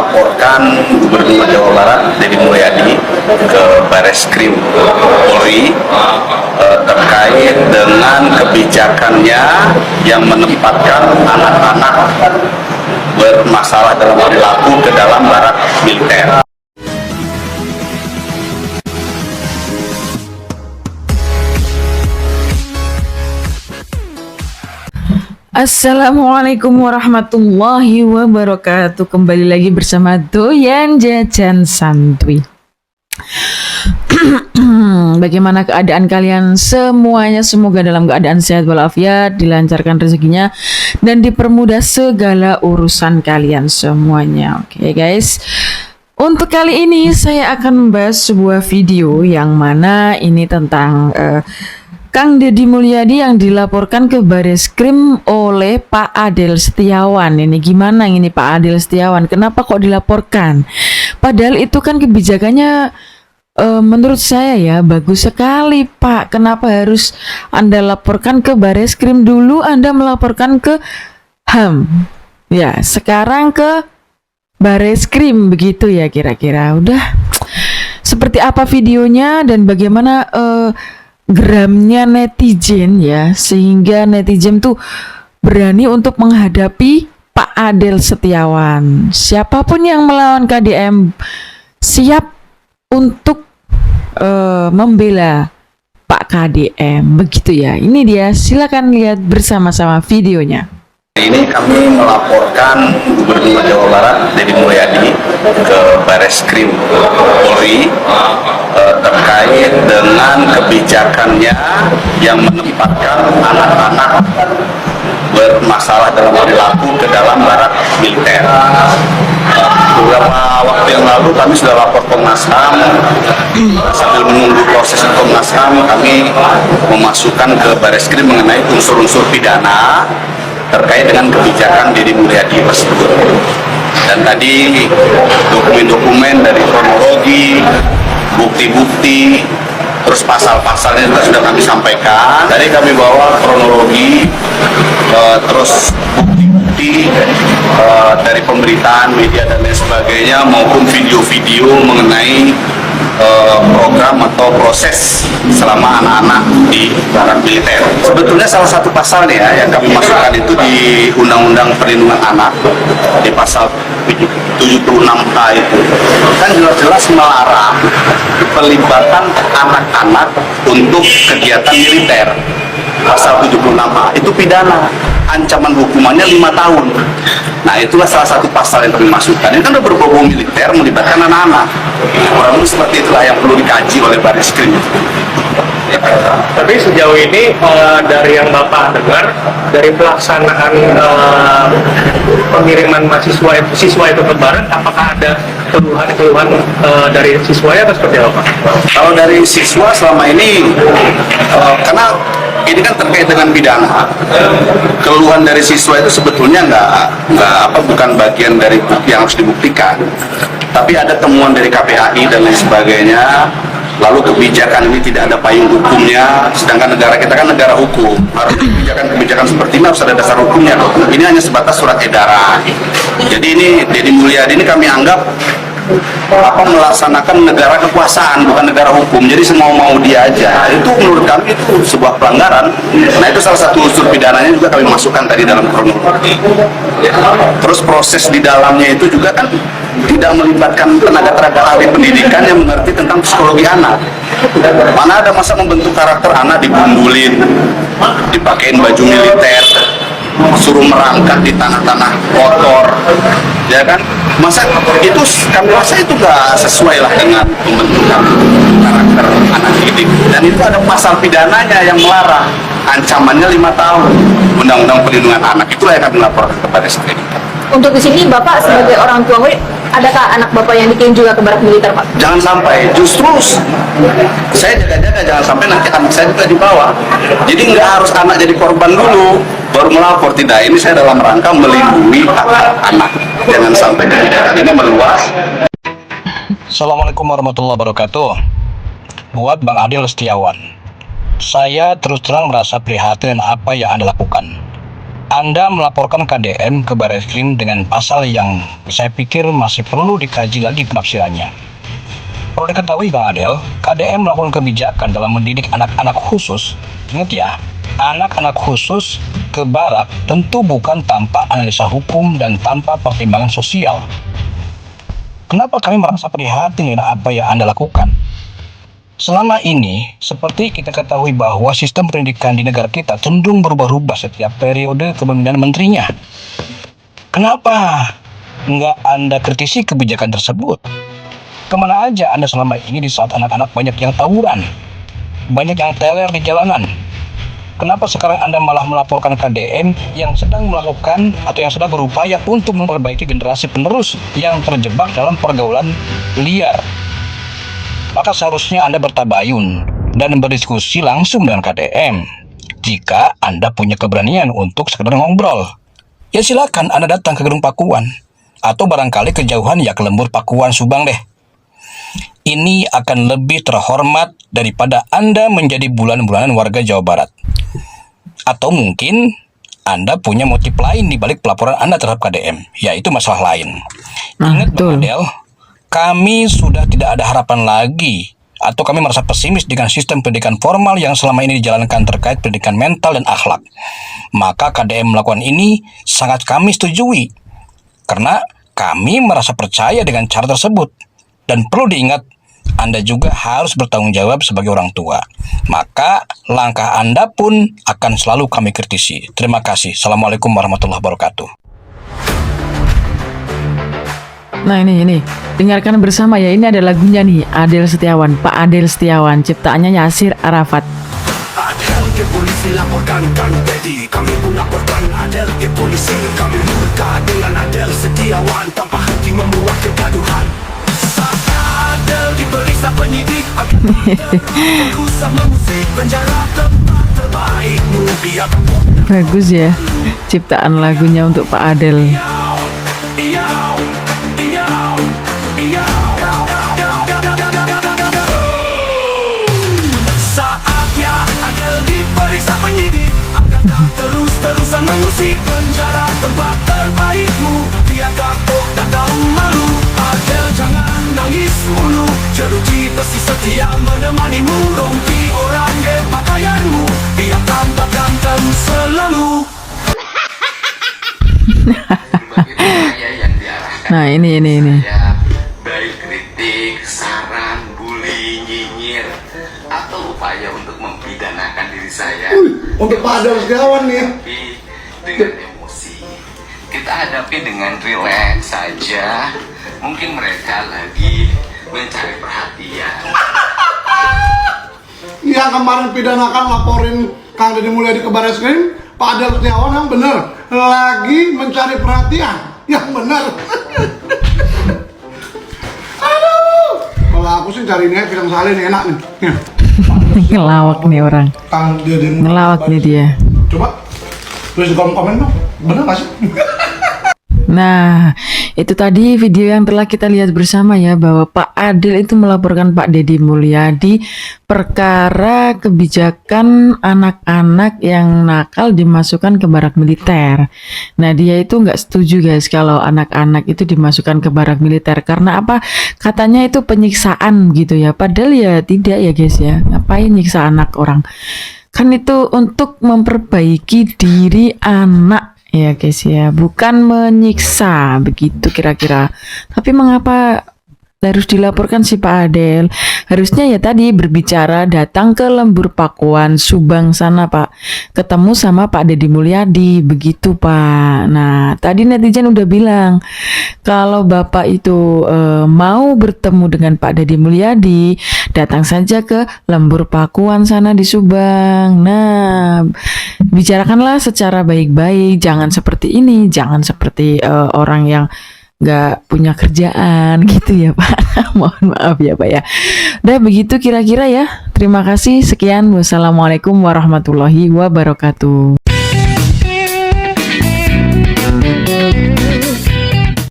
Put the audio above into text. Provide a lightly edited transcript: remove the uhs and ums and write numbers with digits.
melaporkan Gubernur Jawa Barat Deddy Mulyadi ke Bareskrim Polri terkait dengan kebijakannya yang menempatkan anak-anak bermasalah dalam perilaku ke dalam barak militer. Assalamualaikum warahmatullahi wabarakatuh. Kembali lagi bersama Doyan Jajan Santuy. Bagaimana keadaan kalian semuanya? Semoga dalam keadaan sehat walafiat, dilancarkan rezekinya, dan dipermudah segala urusan kalian semuanya. Oke guys, untuk kali ini saya akan membahas sebuah video yang mana ini tentang Kang Deddy Mulyadi yang dilaporkan ke Bareskrim oleh Pak Adel Setiawan. Ini gimana ini Pak Adel Setiawan? Kenapa kok dilaporkan? Padahal itu kan kebijakannya menurut saya ya bagus sekali Pak. Kenapa harus Anda laporkan ke Bareskrim dulu? Anda melaporkan ke HAM. Ya, sekarang ke Bareskrim begitu ya kira-kira. Udah. Seperti apa videonya dan bagaimana geramnya netizen ya, sehingga netizen tuh berani untuk menghadapi Pak Adel Setiawan. Siapapun yang melawan KDM siap untuk membela Pak KDM, begitu ya. Ini dia, silakan lihat bersama-sama videonya. Ini kami melaporkan Gubernur Jawa Barat Deddy Mulyadi ke Bareskrim Polri terkait dengan kebijakannya yang menempatkan anak-anak bermasalah dalam perilaku ke dalam barak militer. Beberapa waktu yang lalu kami sudah lapor Komnas HAM. Sambil menunggu proses Komnas HAM, kami memasukkan ke Bareskrim mengenai unsur-unsur pidana terkait dengan kebijakan Deddy Mulyadi tersebut. Dan tadi dokumen-dokumen dari kronologi, bukti-bukti, terus pasal-pasalnya juga sudah kami sampaikan. Tadi kami bawa kronologi, terus bukti-bukti dari pemberitaan media dan lain sebagainya, maupun video-video mengenai program atau proses selama anak-anak di barak militer. Sebetulnya salah satu pasalnya ya, yang kami masukkan itu di Undang-Undang Perlindungan Anak di pasal 76H itu kan jelas-jelas melarang pelibatan anak-anak untuk kegiatan militer. Pasal 76A itu pidana, ancaman hukumannya 5 tahun. Nah, itulah salah satu pasal yang kami masukkan. Ini kan udah berbau militer, melibatkan anak-anak. Kurang lebih seperti itulah yang perlu dikaji oleh Bareskrim. Tapi sejauh ini dari yang Bapak dengar, dari pelaksanaan pengiriman siswa itu ke Barat, apakah ada keluhan-keluhan dari siswanya atau seperti apa? Kalau dari siswa selama ini, karena ini kan terkait dengan pidana, keluhan dari siswa itu sebetulnya bukan bagian dari bukti yang harus dibuktikan, tapi ada temuan dari KPAI dan lain sebagainya. Lalu kebijakan ini tidak ada payung hukumnya, sedangkan negara kita kan negara hukum. Harus kebijakan seperti ini harus ada dasar hukumnya loh. Ini hanya sebatas surat edaran. Jadi ini Deddy Mulyadi ini kami anggap melaksanakan negara kekuasaan, bukan negara hukum. Jadi semau-mau dia aja. Itu menurut kami itu sebuah pelanggaran. Nah, itu salah satu unsur pidananya juga kami masukkan tadi dalam kronologi. Terus proses di dalamnya itu juga kan tidak melibatkan tenaga ahli pendidikan yang mengerti tentang psikologi anak. Mana ada masa membentuk karakter anak dibundulin, dipakein baju militer, suruh merangkak di tanah-tanah kotor, ya kan? Masa itu kami rasa itu gak sesuai lah dengan pembentukan karakter anak didik. Dan itu ada pasal pidananya yang melarang, ancamannya 5 tahun. Undang-Undang Perlindungan Anak, itulah yang kami laporkan kepada Bareskrim. Untuk di sini Bapak sebagai orang tua murid, adakah anak Bapak yang dikirim juga ke barak militer, Pak? Jangan sampai, justru saya jaga-jaga jangan sampai nanti anak saya juga dibawa. Jadi nggak harus anak jadi korban dulu baru melapor, tidak. Ini saya dalam rangka melindungi hak anak. Jangan sampai ini meluas. Assalamualaikum warahmatullahi wabarakatuh. Buat Bang Adel Setiawan, saya terus terang merasa prihatin apa yang Anda lakukan. Anda melaporkan KDM ke Bareskrim dengan pasal yang saya pikir masih perlu dikaji lagi penafsirannya. Perlu diketahui Bang Adel, KDM melakukan kebijakan dalam mendidik anak-anak khusus. Ingat ya, anak-anak khusus ke barak tentu bukan tanpa analisa hukum dan tanpa pertimbangan sosial. Kenapa kami merasa prihatin dengan apa yang Anda lakukan? Selama ini, seperti kita ketahui bahwa sistem pendidikan di negara kita cenderung berubah-ubah setiap periode kepemimpinan menterinya. Kenapa nggak Anda kritisi kebijakan tersebut? Kemana aja Anda selama ini di saat anak-anak banyak yang tawuran, banyak yang teler di jalanan? Kenapa sekarang Anda malah melaporkan KDM yang sedang melakukan atau yang sedang berupaya untuk memperbaiki generasi penerus yang terjebak dalam pergaulan liar? Maka seharusnya Anda bertabayun dan berdiskusi langsung dengan KDM. Jika Anda punya keberanian untuk sekedar ngobrol, ya silakan Anda datang ke Gedung Pakuan, atau barangkali kejauhan ya ke Lembur Pakuan Subang deh. Ini akan lebih terhormat daripada Anda menjadi bulan-bulanan warga Jawa Barat. Atau mungkin Anda punya motif lain di balik pelaporan Anda terhadap KDM, yaitu masalah lain. Ingat Bang Adel, kami sudah tidak ada harapan lagi, atau kami merasa pesimis dengan sistem pendidikan formal yang selama ini dijalankan terkait pendidikan mental dan akhlak. Maka KDM melakukan ini sangat kami setujui, karena kami merasa percaya dengan cara tersebut. Dan perlu diingat, Anda juga harus bertanggung jawab sebagai orang tua. Maka langkah Anda pun akan selalu kami kritisi. Terima kasih. Assalamualaikum warahmatullahi wabarakatuh. Nah ini dengarkan bersama ya, ini ada lagunya nih, Adel Setiawan, Pak Adel Setiawan, ciptaannya Yasir Arafat. Adel ke polisi laporkan Kang Dedi, kami pun laporkan Adel ke polisi, kami murka dengan Adel Setiawan tanpa henti membuat kegaduhan. Saat Adel diperiksa penyidik, berusaha mengusik penjara tempat terbaikmu biar. Bagus ya ciptaan lagunya untuk Pak Adel. Saatnya Adel diperiksa penyidik, akan terus-terusan mengusik penjara tempat terbaikmu biar kapok dan tahu malu. Adel jangan nangis mulu, jeruji besi setia menemanimu, rompi orang pakaianmu biar tampak ganteng selalu. Nah ini. Baik kritik, saran, bully, nyinyir, atau upaya untuk mempidanakan diri saya. Untuk Pak Adel Setiawan nih. Tapi dengan emosi, kita hadapi dengan rileks saja. Mungkin mereka lagi mencari perhatian. Yang kemarin pidanakan laporin Kang Deddy Mulyadi ke Bareskrim, Pak Adel Setiawan yang bener lagi mencari perhatian. Yang bener. Aduh, kalau aku sih cari ini pisang sale nih enak nih. Ya. Ngelawak nih orang, Kang Deddy Mulyadi. ngelawak nih dia. Coba tulis di kolom komen dong, bener gak sih? Nah, itu tadi video yang telah kita lihat bersama ya, bahwa Pak Adel itu melaporkan Pak Deddy Mulyadi perkara kebijakan anak-anak yang nakal dimasukkan ke barak militer. Nah, dia itu nggak setuju guys kalau anak-anak itu dimasukkan ke barak militer. Karena apa? Katanya itu penyiksaan gitu ya. Padahal ya tidak ya guys ya. Ngapain nyiksa anak orang? Kan itu untuk memperbaiki diri anak. Ya guys ya, bukan menyiksa begitu kira-kira. Tapi mengapa harus dilaporkan si Pak Adel? Harusnya ya tadi berbicara, datang ke Lembur Pakuan Subang sana Pak, ketemu sama Pak Deddy Mulyadi, begitu Pak. Nah tadi netizen udah bilang kalau Bapak itu mau bertemu dengan Pak Deddy Mulyadi, datang saja ke Lembur Pakuan sana di Subang. Nah bicarakanlah secara baik-baik, jangan seperti ini, jangan seperti orang yang nggak punya kerjaan gitu ya Pak. Mohon maaf ya Pak ya. Udah begitu kira-kira ya. Terima kasih, sekian. Wassalamualaikum warahmatullahi wabarakatuh.